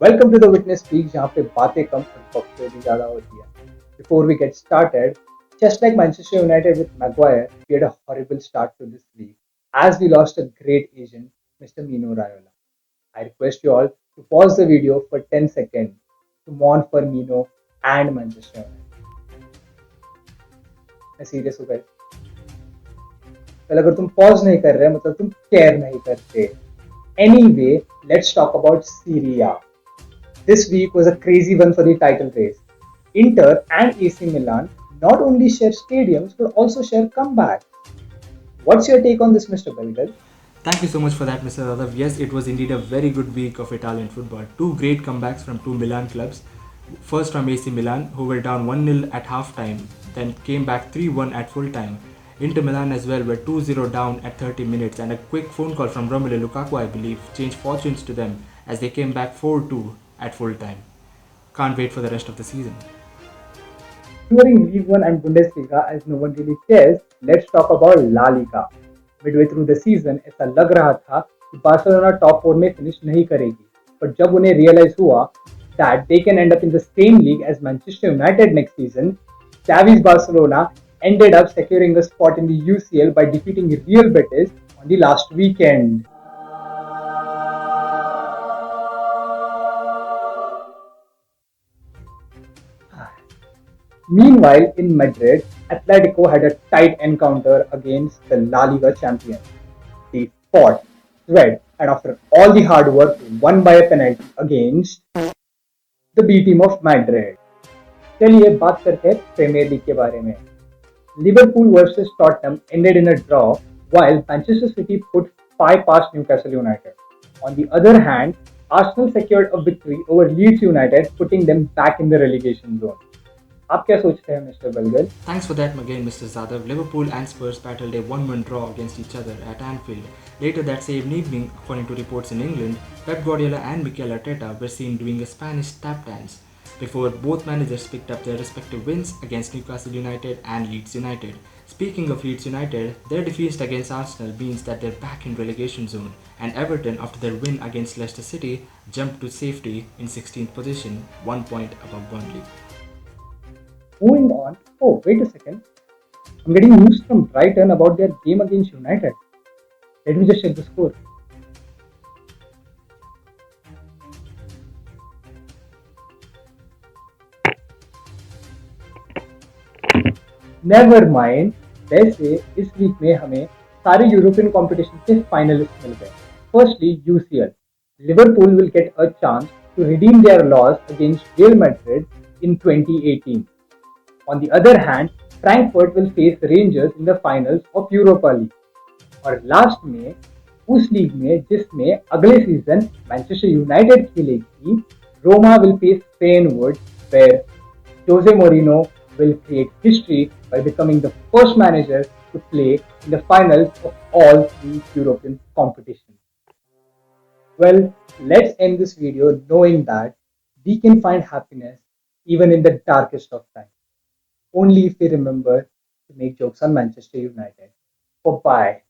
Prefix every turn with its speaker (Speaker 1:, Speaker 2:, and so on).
Speaker 1: Welcome to the Witness Speak, जहाँ पे बातें कम और बकचोदी ज़्यादा होती है. Before we get started, just like Manchester United with Maguire, we had a horrible start to this league as we lost a great agent, Mr. Mino Raiola. I request you all to pause the video for 10 seconds to mourn for Mino and Manchester United. मैं serious हूँ guys. well, अगर तुम pause नहीं कर रहे मतलब तुम care नहीं करते. Anyway, let's talk about Serie A. This week was a crazy one for the title race. Inter and AC Milan not only share stadiums but also share comebacks. What's your take on this, Mr. Belgal?
Speaker 2: Thank you so much for that, Mr. Radav. Yes, it was indeed a very good week of Italian football. Two great comebacks from two Milan clubs. First from AC Milan, who were down 1-0 at halftime, then came back 3-1 at full time. Inter Milan as well were 2-0 down at 30 minutes, and a quick phone call from Romelu Lukaku, I believe, changed fortunes to them as they came back 4-2 at full time. Can't wait for the rest of the season.
Speaker 1: During League One and Bundesliga, as no one really cares, let's talk about La Liga. Midway through the season, ऐसा लग रहा था कि Barcelona top 4 में finish नहीं करेगी, पर जब उन्हें रियलाइज हुआ that they can end up in the same league as Manchester United next season, Xavi's Barcelona ended up securing a spot in the UCL by defeating Real Betis on the last weekend. Meanwhile, in Madrid, Atletico had a tight encounter against the La Liga champions. They fought, sweat, and after all the hard work, won by a penalty against the B team of Madrid. चलिए बात करते हैं premiere league के बारे में. Liverpool versus Tottenham ended in a draw, while Manchester City put 5 past Newcastle United. On the other hand, Arsenal secured a victory over Leeds United, putting them back in the relegation zone. आप क्या सोचते हैं mister बलगल?
Speaker 2: Thanks for that again, Mr. Zadav. Liverpool and Spurs battled a 1-1 draw against each other at Anfield. Later that same evening, according to reports in England, Pep Guardiola and Mikel Arteta were seen doing a Spanish tap dance before both managers picked up their respective wins against Newcastle United and Leeds United. Speaking of Leeds United, their defeat against Arsenal means that they're back in relegation zone, and Everton, after their win against Leicester City, jumped to safety in 16th position, 1 point above Burnley.
Speaker 1: Moving on. Oh, wait a second. I'm getting news from Brighton about their game against United. Let me just check the score. Never mind. वैसे इस week में हमें सारे European competition के finalist मिल गए. Firstly UCL. Liverpool will get a chance to redeem their loss against Real Madrid in 2018. On the other hand, Frankfurt will face Rangers in the finals of Europa League. और last में उस league में जिसमें अगले season Manchester United खेलेगी, Roma will face Feyenoord, where Jose Mourinho will create history by becoming the first manager to play in the finals of all three European competitions. Well, let's end this video knowing that we can find happiness even in the darkest of times, only if we remember to make jokes on Manchester United. Bye bye.